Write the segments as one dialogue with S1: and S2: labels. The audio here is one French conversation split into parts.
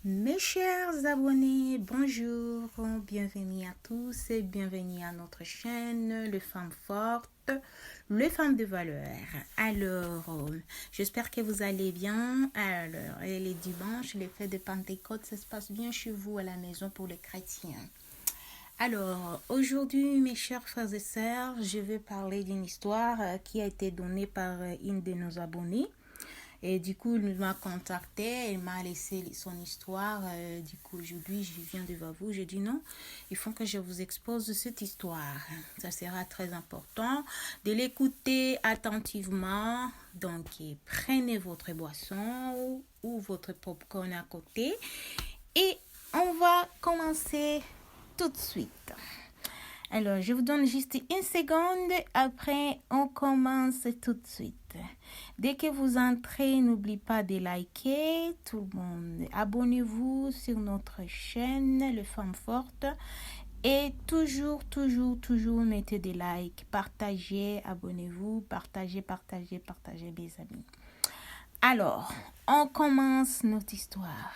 S1: Mes chers abonnés, bonjour, bienvenue à tous et bienvenue à notre chaîne Les Femmes Fortes, les Femmes de Valeur. Alors, j'espère que vous allez bien. Alors, et les dimanches, les fêtes de Pentecôte, ça se passe bien chez vous à la maison pour les chrétiens. Alors, aujourd'hui, mes chers frères et sœurs, je vais parler d'une histoire qui a été donnée par une de nos abonnés. Et du coup, il m'a contacté, elle m'a laissé son histoire. Du coup, aujourd'hui, je viens devant vous. Je dis non, il faut que je vous expose cette histoire. Ça sera très important de l'écouter attentivement. Donc, prenez votre boisson ou votre popcorn à côté. Et on va commencer tout de suite. Alors, je vous donne juste une seconde. Après, on commence tout de suite. Dès que vous entrez, n'oubliez pas de liker tout le monde. Abonnez-vous sur notre chaîne, Les Femmes Fortes. Et toujours, mettez des likes. Partagez, abonnez-vous. Partagez, mes amis. Alors, on commence notre histoire.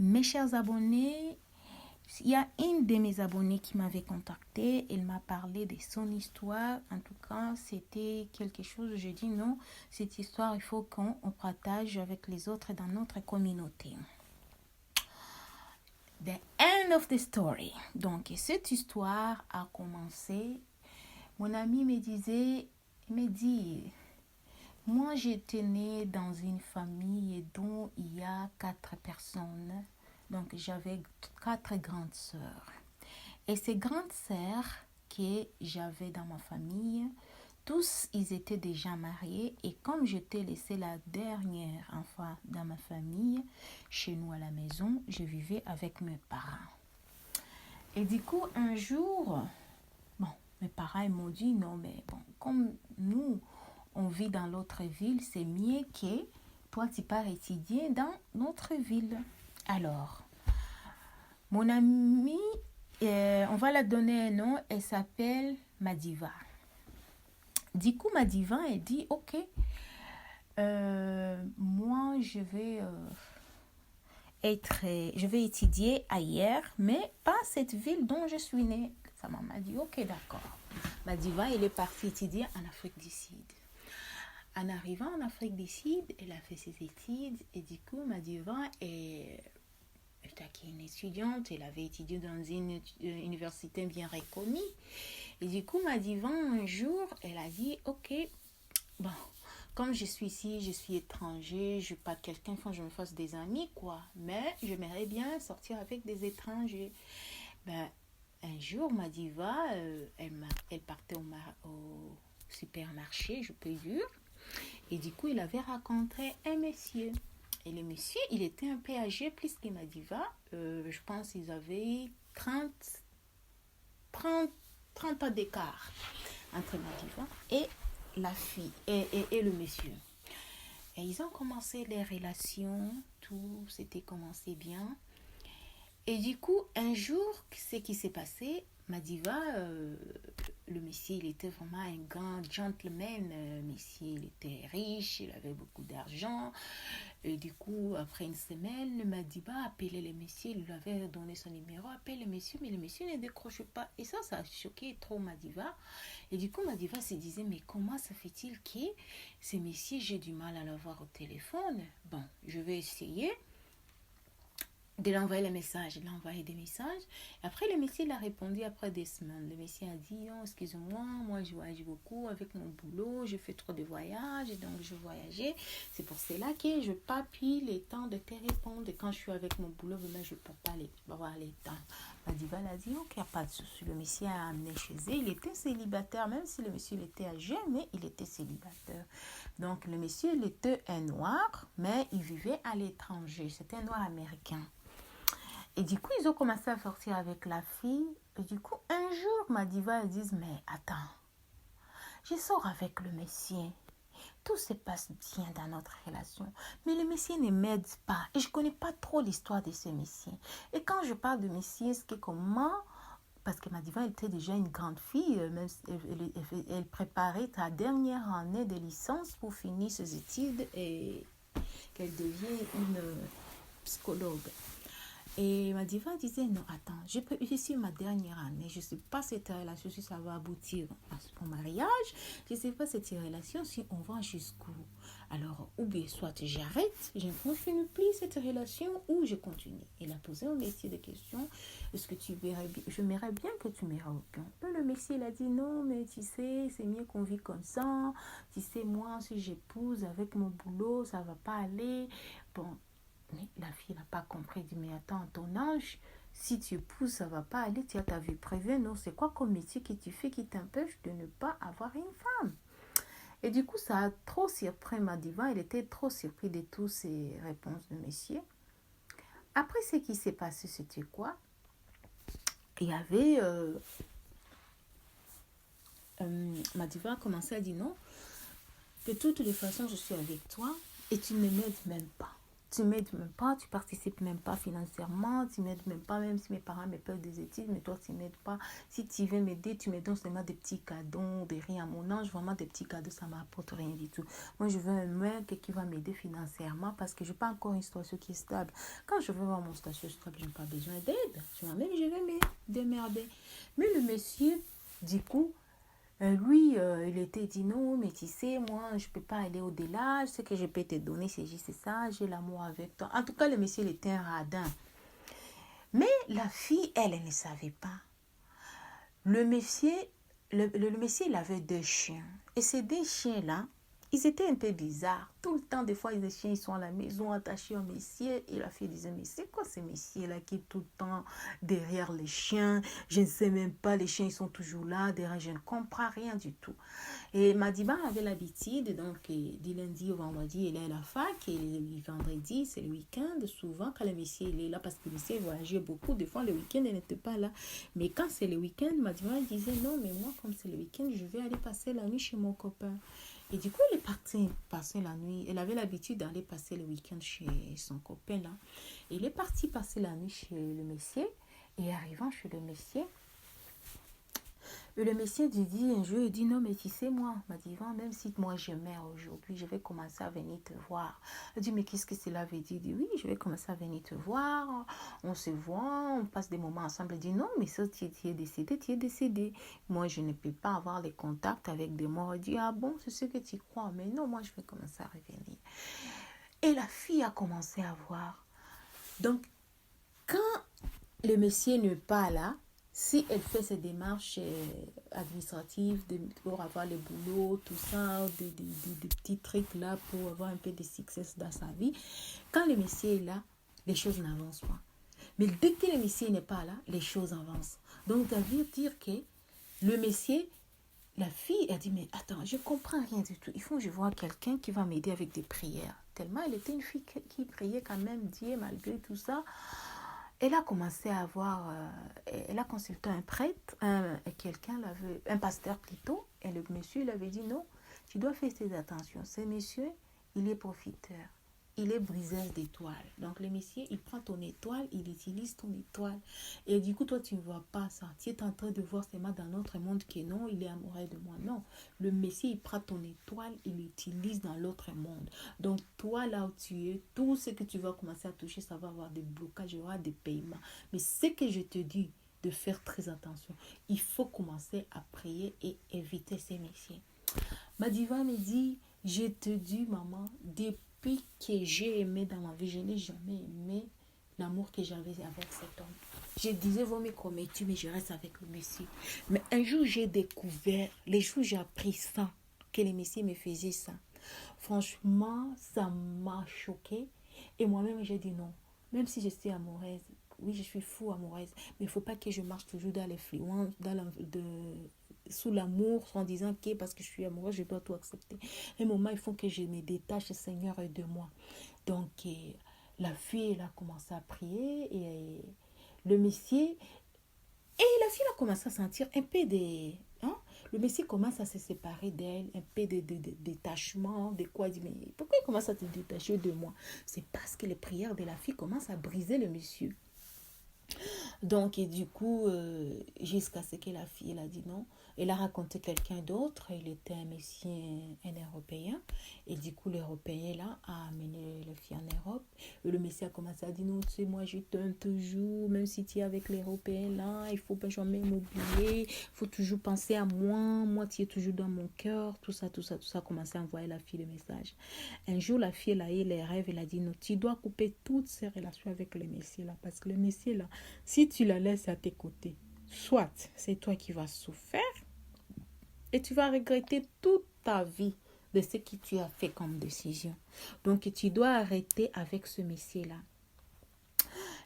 S1: Mes chers abonnés, il y a une de mes abonnés qui m'avait contacté. Elle m'a parlé de son histoire. En tout cas, c'était quelque chose. Je dis non, cette histoire, il faut qu'on partage avec les autres dans notre communauté. The end of the story. Donc, cette histoire a commencé. Mon ami me dit, moi j'étais née dans une famille dont il y a 4 personnes. Donc, j'avais 4 grandes sœurs. Et ces grandes sœurs que j'avais dans ma famille, tous, ils étaient déjà mariés. Et comme j'étais laissée la dernière enfant dans ma famille, chez nous à la maison, je vivais avec mes parents. Et du coup, un jour, mes parents m'ont dit, non, mais bon, comme nous, on vit dans l'autre ville, c'est mieux que toi, tu pars étudier dans notre ville. Alors, mon amie, on va la donner un nom, elle s'appelle Madiva. Du coup, Madiva, elle dit, ok, moi, je vais étudier ailleurs, mais pas cette ville dont je suis née. Sa maman dit, ok, d'accord. Madiva, elle est partie étudier en Afrique du Sud. En arrivant en Afrique du Sud, elle a fait ses études et du coup, Madiva était une étudiante, elle avait étudié dans une université bien reconnue. Et du coup, Madiva, un jour, elle a dit, ok, bon, comme je suis ici, je suis étranger, je ne suis pas quelqu'un, il faut que je me fasse des amis, quoi. Mais j'aimerais bien sortir avec des étrangers. Un jour, Madiva, elle partait au supermarché, je peux dire. Et du coup, il avait rencontré un monsieur. Et le monsieur, il était un peu âgé, plus que Madiva. Je pense qu'ils avaient 30 ans d'écart entre Madiva et la fille, et le monsieur. Et ils ont commencé les relations, tout s'était commencé bien. Et du coup, un jour, ce qui s'est passé, Madiva, le monsieur, il était vraiment un grand gentleman. Monsieur, il était riche, il avait beaucoup d'argent. Et du coup, après une semaine, Madiva a appelé le monsieur, il lui avait donné son numéro, appelé le monsieur, mais le monsieur ne décrochait pas. Et ça a choqué trop Madiva. Et du coup, Madiva se disait, mais comment ça fait-il que ce monsieur, j'ai du mal à l'avoir au téléphone? Bon, je vais essayer de l'envoyer le message. Il a envoyé des messages. Après, le monsieur l'a répondu après des semaines. Le monsieur a dit, oh, excusez-moi, moi je voyage beaucoup avec mon boulot, je fais trop de voyages, et donc je voyageais. C'est pour cela que je n'ai pas pris le temps de te répondre. Et quand je suis avec mon boulot, je ne peux pas avoir le temps. Madiva a dit, ok, il n'y a pas de souci. Le monsieur a amené chez eux. Il était célibataire, même si le monsieur était âgé, mais il était célibataire. Donc, le monsieur, il était un noir, mais il vivait à l'étranger. C'était un noir américain. Et du coup, ils ont commencé à sortir avec la fille. Et du coup, un jour, Madiva, elle dit, mais attends, je sors avec le monsieur. Tout se passe bien dans notre relation. Mais le monsieur ne m'aide pas. Et je ne connais pas trop l'histoire de ce monsieur. Et quand je parle de monsieur, c'est que comment... Parce que Madiva était déjà une grande fille. Même, elle préparait sa dernière année de licence pour finir ses études et qu'elle devient une psychologue. Et ma diva disait, non, attends, je suis ma dernière année, je ne sais pas cette relation, si ça va aboutir à mon mariage, je ne sais pas cette relation, si on va jusqu'où. Alors, ou bien soit j'arrête, je ne continue plus cette relation, ou je continue. Il a posé au Messie des questions, est-ce que tu verrais bien, je m'aimerais bien que tu me répondes. Le Messie, il a dit, non, mais tu sais, c'est mieux qu'on vit comme ça, tu sais, moi, si j'épouse avec mon boulot, ça ne va pas aller, bon. Mais la fille n'a pas compris. Elle dit, mais attends, ton âge, si tu épouses, ça ne va pas aller. Tu as ta vie privée. Non, c'est quoi comme métier que tu fais qui t'empêche de ne pas avoir une femme? Et du coup, ça a trop surpris ma diva. Il était trop surpris de toutes ces réponses de monsieur. Après, ce qui s'est passé, c'était quoi? Il y avait... ma diva a commencé à dire non. De toutes les façons, je suis avec toi et tu ne m'aides même pas. Tu m'aides même pas, tu participes même pas financièrement, tu m'aides même pas, même si mes parents me payent des études, mais toi tu m'aides pas. Si tu veux m'aider, tu me donnes seulement des petits cadeaux, des rien à mon âge, vraiment des petits cadeaux, ça m'apporte rien du tout. Moi je veux un mec qui va m'aider financièrement parce que je n'ai pas encore une situation qui est stable. Quand je veux avoir mon statut stable, je n'ai pas besoin d'aide. Moi-même je vais me démerder. Mais le monsieur, du coup, lui, il était dit non, mais tu sais, moi, je ne peux pas aller au-delà. Ce que je peux te donner, c'est juste ça. J'ai l'amour avec toi. En tout cas, le monsieur, il était un radin. Mais la fille, elle ne savait pas. Le monsieur, le monsieur, il avait deux chiens. Et ces deux chiens-là, ils étaient un peu bizarres. Tout le temps, des fois, les chiens, ils sont à la maison attachés au monsieur. Et la fille disait, mais c'est quoi ces messieurs-là qui est tout le temps derrière les chiens? Je ne sais même pas, les chiens, ils sont toujours là, derrière, je ne comprends rien du tout. Et Madiba avait l'habitude, donc, du lundi au vendredi, elle est à la fac. Et le vendredi, c'est le week-end. Souvent, quand le monsieur il est là, parce que le monsieur voyageait beaucoup, des fois, le week-end, elle n'était pas là. Mais quand c'est le week-end, Madiba disait, non, mais moi, comme c'est le week-end, je vais aller passer la nuit chez mon copain. Et du coup, elle est partie passer la nuit. Elle avait l'habitude d'aller passer le week-end chez son copain, là. Et elle est partie passer la nuit chez le monsieur. Et arrivant chez le monsieur, le monsieur lui dit un jour, il dit, non, mais tu sais, moi, m'a dit, même si moi je meurs aujourd'hui, je vais commencer à venir te voir. Elle dit, mais qu'est-ce que cela veut dire? Il dit, oui, je vais commencer à venir te voir, on se voit, on passe des moments ensemble. Elle dit, non, mais ça, tu es décédé, tu es décédé. Moi, je ne peux pas avoir les contacts avec des morts. Elle dit, ah bon, c'est ce que tu crois, mais non, moi, je vais commencer à revenir. Et la fille a commencé à voir. Donc, quand le monsieur n'est pas là, si elle fait ses démarches administratives pour avoir le boulot, tout ça, des petits trucs là pour avoir un peu de succès dans sa vie, quand le monsieur est là, les choses n'avancent pas. Mais dès que le monsieur n'est pas là, les choses avancent. Donc, ça veut dire que le monsieur, la fille, elle dit, mais attends, je ne comprends rien du tout. Il faut que je voie quelqu'un qui va m'aider avec des prières. Tellement elle était une fille qui priait quand même Dieu malgré tout ça. Elle a commencé à avoir, elle a consulté un prêtre, un pasteur plutôt, et le monsieur il avait dit non, tu dois faire tes attentions. Ce monsieur, il est profiteur, il est briseur d'étoiles. Donc le monsieur, il prend ton étoile, il utilise ton étoile. Et du coup, toi, tu ne vois pas ça. Tu es en train de voir seulement dans notre monde que non, il est amoureux de moi. Non, le monsieur, il prend ton étoile, il l'utilise dans l'autre monde. Donc toi, là où tu es, tout ce que tu vas commencer à toucher, ça va avoir des blocages, il y aura des paiements. Mais ce que je te dis, de faire très attention. Il faut commencer à prier et éviter ces messieurs. Ma diva me dit, je te dis, maman, depuis que j'ai aimé dans ma vie, je n'ai jamais aimé l'amour que j'avais avec cet homme. Je disais, vaut mieux qu'on me tue, mais je reste avec le Messie. Mais un jour, j'ai découvert, les jours où j'ai appris ça, que le Messie me faisait ça. Franchement, ça m'a choquée. Et moi-même, j'ai dit non. Même si je suis amoureuse, oui, je suis fou amoureuse, mais il ne faut pas que je marche toujours dans l'influence, sous l'amour, en disant que parce que je suis amoureuse, je dois tout accepter. À un moment, il faut que je me détache, Seigneur, de moi. Donc, la fille, elle a commencé à prier et le Messie, et la fille a commencé à sentir un peu de... Hein? Le Messie commence à se séparer d'elle, un peu de détachement, de quoi. Il dit, mais pourquoi il commence à te détacher de moi? C'est parce que les prières de la fille commencent à briser le monsieur. Donc, et du coup, jusqu'à ce que la fille, elle a dit non. Elle a raconté quelqu'un d'autre. Il était un Messie, un Européen. Et du coup, l'Européen, là, a amené la fille en Europe. Et le Messie a commencé à dire non, tu sais, moi, je t'aime toujours. Même si tu es avec l'Européen, là, il faut pas jamais m'oublier. Il faut toujours penser à moi. Moi, tu es toujours dans mon cœur. Tout ça, tout ça, tout ça. A commencé à envoyer la fille le message. Un jour, la fille, elle a eu les rêves. Elle a dit non, tu dois couper toutes ces relations avec le Messie, là. Parce que le Messie, là, si tu la laisses à tes côtés, soit c'est toi qui vas souffrir et tu vas regretter toute ta vie de ce que tu as fait comme décision. Donc tu dois arrêter avec ce messie-là.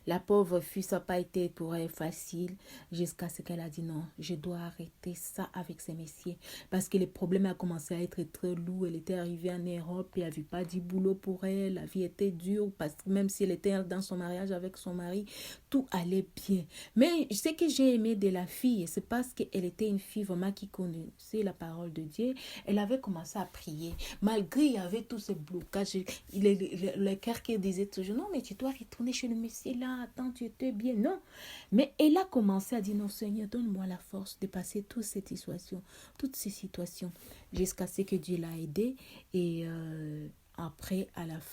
S1: La pauvre fille, ça n'a pas été pour elle facile jusqu'à ce qu'elle a dit non, je dois arrêter ça avec ces messieurs. Parce que les problèmes a commencé à être très lourds. Elle était arrivée en Europe, il n'y avait pas du boulot pour elle. La vie était dure parce que même si elle était dans son mariage avec son mari, tout allait bien. Mais ce que j'ai aimé de la fille, c'est parce qu'elle était une fille vraiment qui connaissait la parole de Dieu. Elle avait commencé à prier. Malgré il y avait tous ces blocages, le cœur qui disait toujours non, mais tu dois retourner chez le Messie là, attends, tu étais bien. Non. Mais elle a commencé à dire non, Seigneur, donne-moi la force de passer toutes ces situations, jusqu'à ce que Dieu l'a aidée. Et après, à la fin,